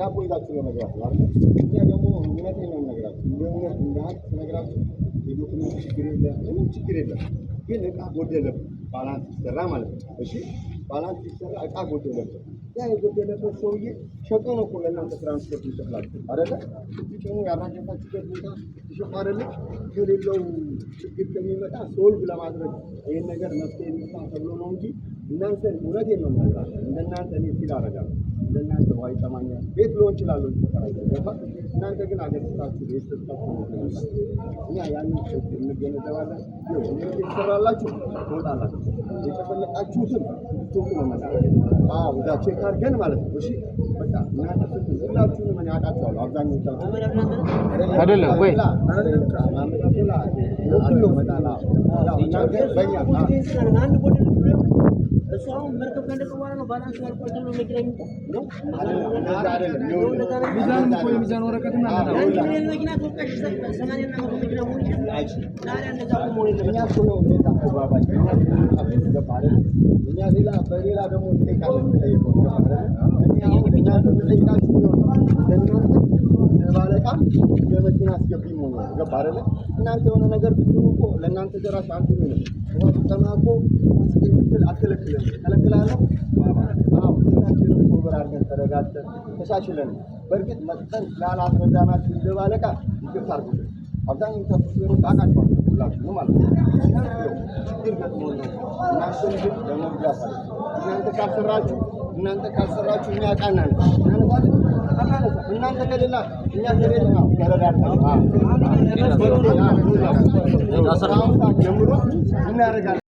ዳቦ ይዛችሁ ለመግባት ነው አይደል? እኛ ደግሞ እውነቴን ነው የምነግራችሁ። እንደውነት እንዳት ተነግራችሁ የዶክመንት ችግር የለም፣ ምንም ችግር የለም። ግን እቃ ጎደለበት ባላንስ ይሰራ ማለት ነው። እሺ ባላንስ ይሰራ እቃ ጎደለበት። ያ የጎደለበት ሰውዬ ሸጦ ነው እኮ ለእናንተ ትራንስፖርት ይከፍላችሁ አይደለ? ስትጭኑ ያራገፋችሁበት ቦታ ትሸጡ አይደለ? ከሌለው ችግር ከሚመጣ ሶልቭ ለማድረግ ይህን ነገር መፍትሄ የሚስታ ተብሎ ነው እንጂ እናንተ እውነቴን ነው የምነግራችሁ። እንደናንተ እኔ ፊል አደርጋለሁ እንደናንተ ዋይ ተማኛል ቤት ሊሆን ይችላል ገባ። እናንተ ግን አገርታችሁ ቤተሰባችሁ እኛ ያንን እንገነዘባለን። ይሰራላችሁ ትወጣላችሁ። የተፈለቃችሁትን ትወጡ ነው ማለት አዎ እዛ ቼክ አድርገን ማለት ነው። እሺ በቃ እናንተ ሁላችሁንም እኔ አውቃችኋለሁ። አብዛኞቻችሁ አይደለም ወይ ሁሉም መጣላ በእኛ እሷም መርከብ ከነቀዋራ ነው ባላንስ ያልቆይ ተብሎ መኪና ነው አይደለም ሚዛን ወረቀትና መኪና ተወቃሽ 80 እና 100 መኪና ሆነ ታዲያ እንደዛ ሆኖ እኛ እኮ እንደዛ ተባባይ እኛ ሌላ በሌላ ደግሞ እንጠይቃለን እንጠይቀው እኛ ተጠይቃችሁ ነው ለእናንተ ባለቃም የመኪና አስገቢም ሆኖ ገባ አይደለ? እናንተ የሆነ ነገር ብትሉ እኮ ለእናንተ ደራሽ አንዱ ነው ተማቆ አስከልክል አትከለክልም ከለክላለሁ አዎ ሁላችንም ኮበር አድርገን ተረጋግተን ተሻሽለን በእርግጥ መጥተን ላላስረዳናችሁ እንደባለቃ ይቅርታ አድርጉልን። አብዛኛው ተፈጥሮ ታቃቸው ሁላችሁ ማለት ነው። ግን ገጥሞ ነው እናንተን ግን ለመግዛት እናንተ ካልሰራችሁ እኛ ቃናን እናንተ ከሌላ እኛ ከሌላ ነው ተረዳድተን ጀምሮ እናደርጋለን።